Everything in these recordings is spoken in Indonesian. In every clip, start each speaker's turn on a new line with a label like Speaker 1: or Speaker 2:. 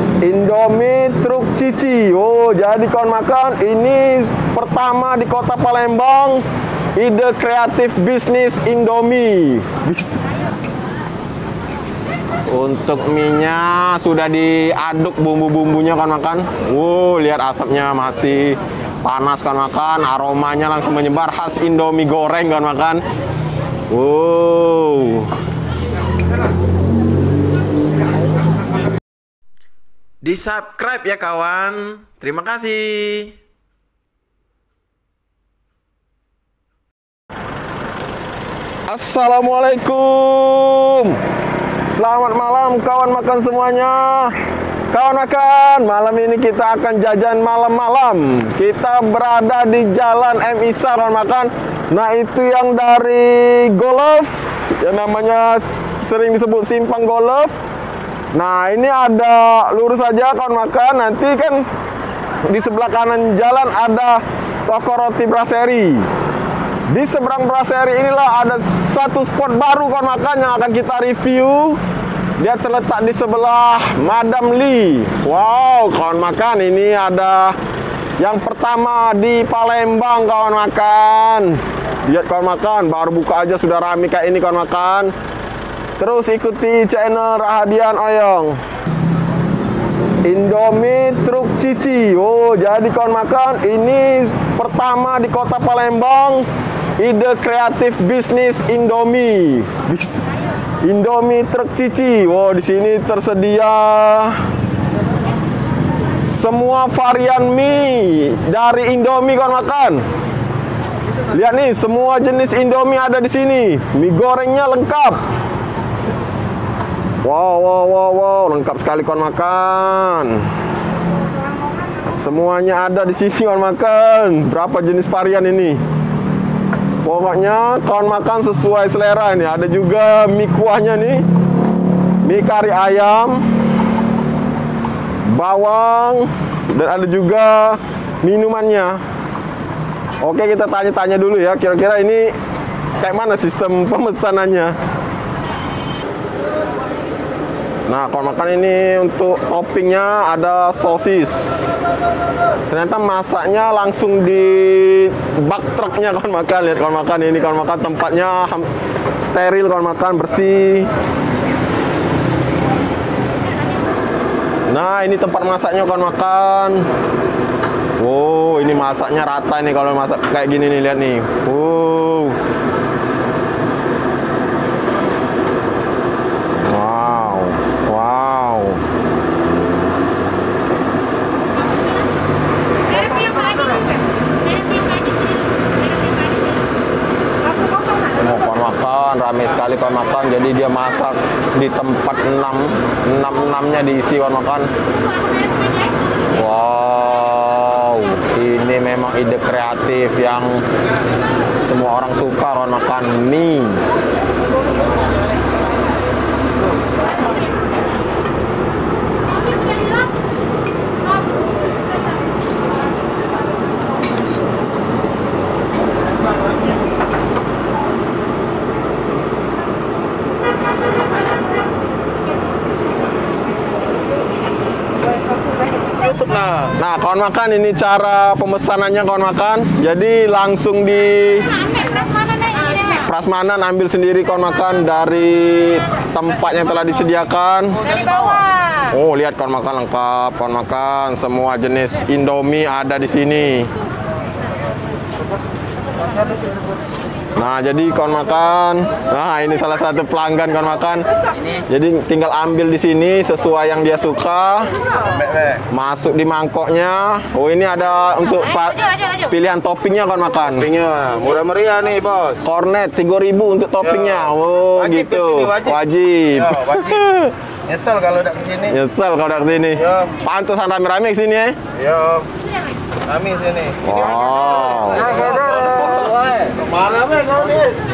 Speaker 1: Indomie truk cici. Oh, jadi kawan makan, ini pertama di Kota Palembang, ide kreatif bisnis Indomie. Untuk minyak sudah diaduk bumbu-bumbunya kawan makan. Lihat asapnya masih panas kawan makan, aromanya langsung menyebar khas Indomie goreng kawan makan. Di subscribe ya kawan. Terima kasih. Assalamualaikum. Selamat malam kawan makan semuanya. Kawan makan, malam ini kita akan jajan malam-malam. Kita berada di Jalan M. Isa kawan makan. Nah, itu yang dari Golf, yang namanya sering disebut Simpang Golf. Nah, ini ada lurus saja kawan makan. Nanti kan di sebelah kanan jalan ada toko roti Brasserie. Di seberang Brasserie inilah ada satu spot baru kawan makan yang akan kita review. Dia terletak di sebelah Madam Lee. Wow, kawan makan, ini ada yang pertama di Palembang kawan makan. Lihat kawan makan, baru buka aja sudah rame kayak ini kawan makan. Terus ikuti channel Rahadian Oyong. Indomie truk cici. Oh, jadi kawan makan, ini pertama di Kota Palembang, ide kreatif bisnis Indomie. Indomie truk cici. Wow, di sini tersedia semua varian mie dari Indomie kawan makan. Lihat nih, semua jenis Indomie ada di sini. Mie gorengnya lengkap. Wow, lengkap sekali kawan makan. Semuanya ada di sini kawan makan. Berapa jenis varian ini? Pokoknya kawan makan sesuai selera ini. Ada juga mie kuahnya nih, mie kari ayam, bawang, dan ada juga minumannya. Oke, kita tanya-tanya dulu ya, kira-kira ini kayak mana sistem pemesanannya. Nah, kawan makan, ini untuk toppingnya ada sosis. Ternyata masaknya langsung di bak truknya kawan makan. Lihat kawan makan, ini kawan makan, tempatnya steril kawan makan, bersih. Nah, ini tempat masaknya kawan makan. Wow, ini masaknya rata ini kalau masak kayak gini nih, lihat nih. Wow. Kawan makan, ramai sekali kawan makan. Jadi dia masak di tempat 6-nya diisi kawan makan. Wow, ini memang ide kreatif yang semua orang suka kawan makan, mie. Nah, kawan makan, ini cara pemesanannya kawan makan. Jadi langsung di prasmanan ambil sendiri kawan makan dari tempat yang telah disediakan. Oh, lihat kawan makan, lengkap kawan makan. Semua jenis Indomie ada di sini. Nah, jadi kawan makan, nah ini salah satu pelanggan kawan makan. Jadi tinggal ambil di sini sesuai yang dia suka, masuk di mangkoknya. Oh, ini ada untuk pilihan toppingnya kawan makan.
Speaker 2: Toppingnya murah meriah nih bos.
Speaker 1: Kornet 3.000 untuk toppingnya. Oh, wajib gitu. Wajib.
Speaker 2: Nyesel kalau udah kesini.
Speaker 1: Nyesel kalau udah kesini. Pantesan rame-rame kesini ya.
Speaker 2: Yo. Rame sini.
Speaker 1: Wow.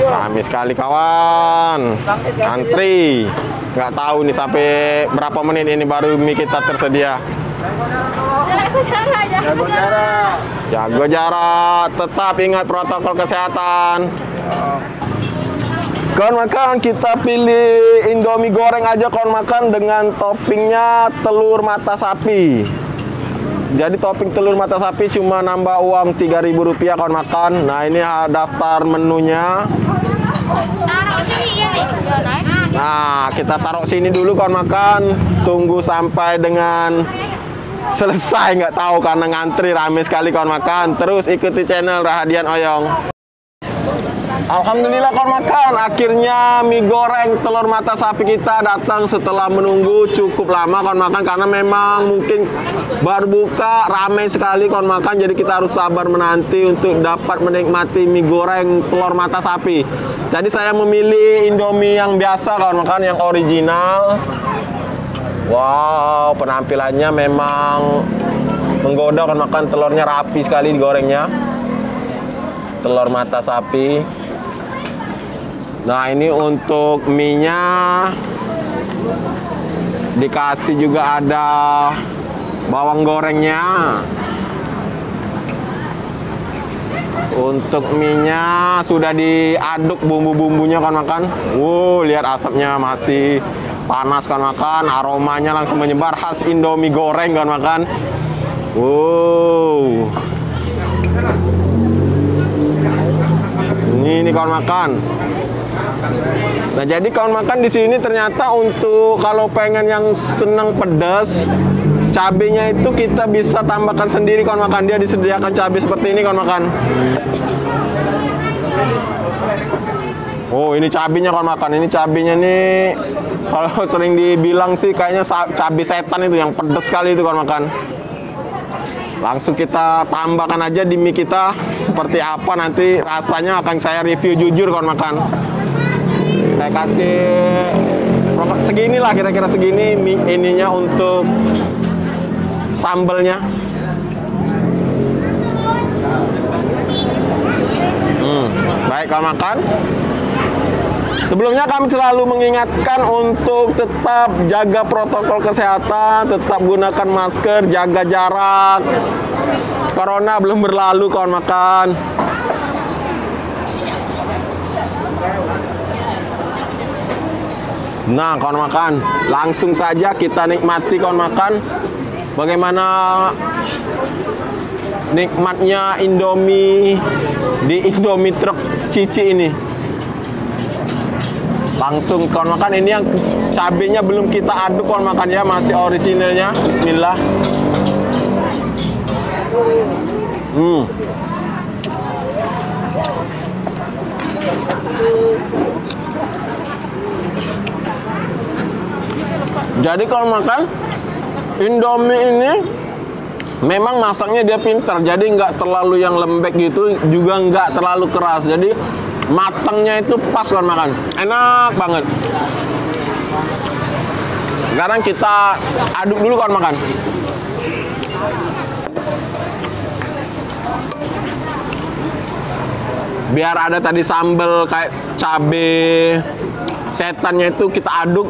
Speaker 1: Rame sekali kawan. Antri. Nggak tahu nih sampai berapa menit ini baru mie kita tersedia. Jaga jarak. Tetap ingat protokol kesehatan. Kawan makan, kita pilih Indomie goreng aja kawan makan dengan toppingnya telur mata sapi. Jadi topping telur mata sapi cuma nambah uang Rp3.000 kawan makan. Nah ini daftar menunya. Nah kita taruh sini dulu kawan makan. Tunggu sampai dengan selesai, nggak tahu karena ngantri rame sekali kawan makan. Terus ikuti channel Rahadian Oyong. Alhamdulillah kawan makan, akhirnya mie goreng telur mata sapi kita datang setelah menunggu cukup lama kawan makan, karena memang mungkin baru buka ramai sekali kawan makan, jadi kita harus sabar menanti untuk dapat menikmati mie goreng telur mata sapi. Jadi saya memilih Indomie yang biasa kawan makan, yang original. Wow, penampilannya memang menggoda kawan makan, telurnya rapi sekali digorengnya. Telur mata sapi. Nah ini untuk mie-nya dikasih juga ada bawang gorengnya. Untuk mie-nya sudah diaduk bumbu-bumbunya kan makan. Lihat asapnya masih panas kan makan. Aromanya langsung menyebar, khas Indomie goreng kan makan. Ini kawan makan. Nah jadi kawan makan di sini ternyata untuk kalau pengen yang seneng pedas, cabenya itu kita bisa tambahkan sendiri kawan makan. Dia disediakan cabai seperti ini kawan makan. Ini cabenya kawan makan. Ini cabenya nih kalau sering dibilang sih kayaknya cabai setan itu yang pedas sekali itu kawan makan. Langsung kita tambahkan aja di mie kita. Seperti apa nanti rasanya akan saya review jujur kawan makan. Saya kasih segini lah, kira-kira segini mie ininya untuk sambelnya. Baik kawan makan. Sebelumnya kami selalu mengingatkan untuk tetap jaga protokol kesehatan, tetap gunakan masker, jaga jarak. Corona belum berlalu kawan makan. Nah kawan makan, langsung saja kita nikmati kawan makan. Bagaimana nikmatnya Indomie di Indomie truk Cici ini. Langsung kawan makan, ini yang cabenya belum kita aduk kawan makan ya, masih orisinalnya. Bismillah. Jadi kalau makan Indomie ini memang masaknya dia pintar, jadi nggak terlalu yang lembek gitu, juga nggak terlalu keras. Jadi matangnya itu pas kan makan, enak banget. Sekarang kita aduk dulu kan makan. Biar ada tadi sambal kayak cabe setannya itu kita aduk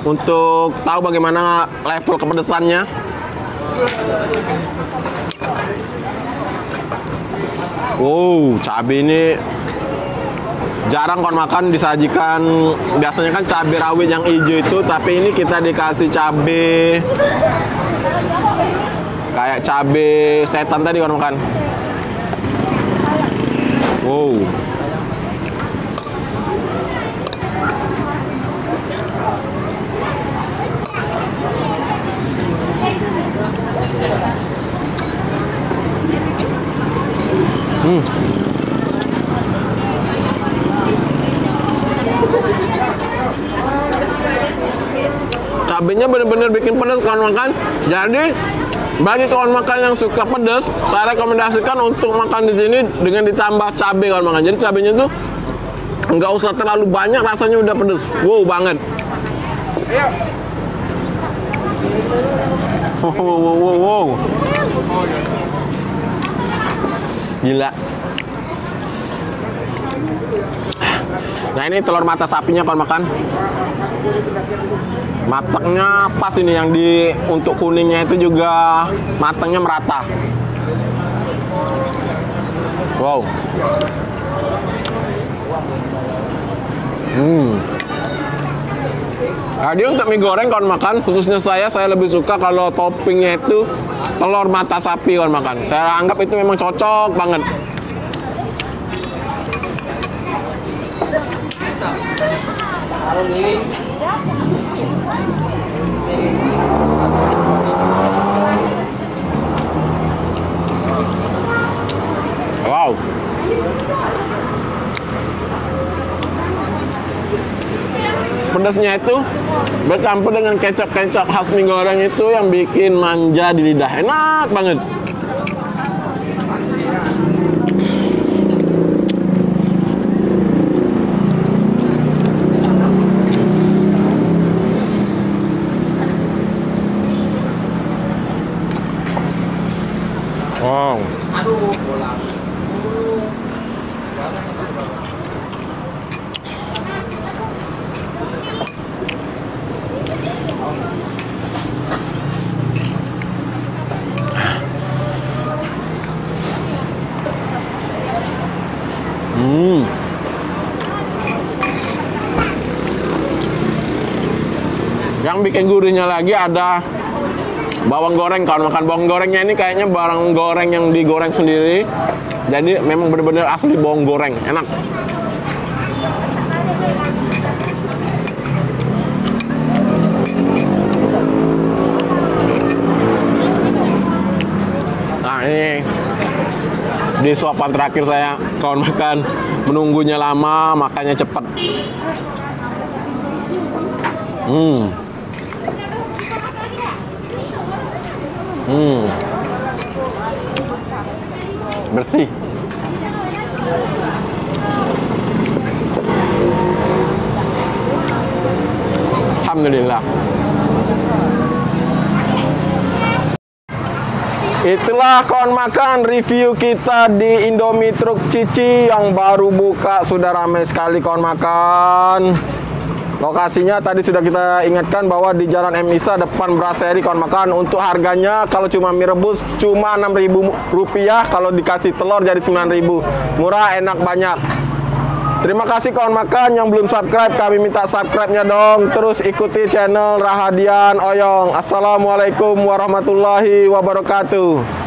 Speaker 1: untuk tahu bagaimana level kepedesannya. Cabai ini jarang kon makan disajikan. Biasanya kan cabai rawit yang hijau itu, tapi ini kita dikasih cabai kayak cabai setan tadi kon makan. Cabenya bener-bener bikin pedas kawan makan. Jadi bagi kawan makan yang suka pedas, saya rekomendasikan untuk makan di sini dengan ditambah cabai kawan makan. Jadi cabenya tuh nggak usah terlalu banyak, rasanya udah pedas. Banget. Gila. Nah ini telur mata sapinya kawan makan. Matangnya pas ini, yang di untuk kuningnya itu juga matangnya merata. Jadi untuk mie goreng kawan makan, khususnya saya lebih suka kalau toppingnya itu telur mata sapi kawan makan. Saya anggap itu memang cocok banget. Wow. Pedasnya itu bercampur dengan kecap-kecap khas mie goreng itu yang bikin manja di lidah. Enak banget. Wow. Yang bikin gurihnya lagi ada bawang goreng kawan makan. Bawang gorengnya ini kayaknya bawang goreng yang digoreng sendiri. Jadi memang benar-benar asli bawang goreng. Enak. Nah ini di suapan terakhir saya kawan makan. Menunggunya lama, makanya cepat. Bersih. Alhamdulillah. Itulah kawan makan review kita di Indomie Truk Cici yang baru buka. Sudah ramai sekali kawan makan. Lokasinya tadi sudah kita ingatkan bahwa di Jalan M. Isa depan Brasserie kawan makan. Untuk harganya kalau cuma mie rebus cuma Rp6.000, kalau dikasih telur jadi Rp9.000. Murah, enak, banyak. Terima kasih kawan makan. Yang belum subscribe kami minta subscribe-nya dong. Terus ikuti channel Rahadian Oyong. Assalamualaikum warahmatullahi wabarakatuh.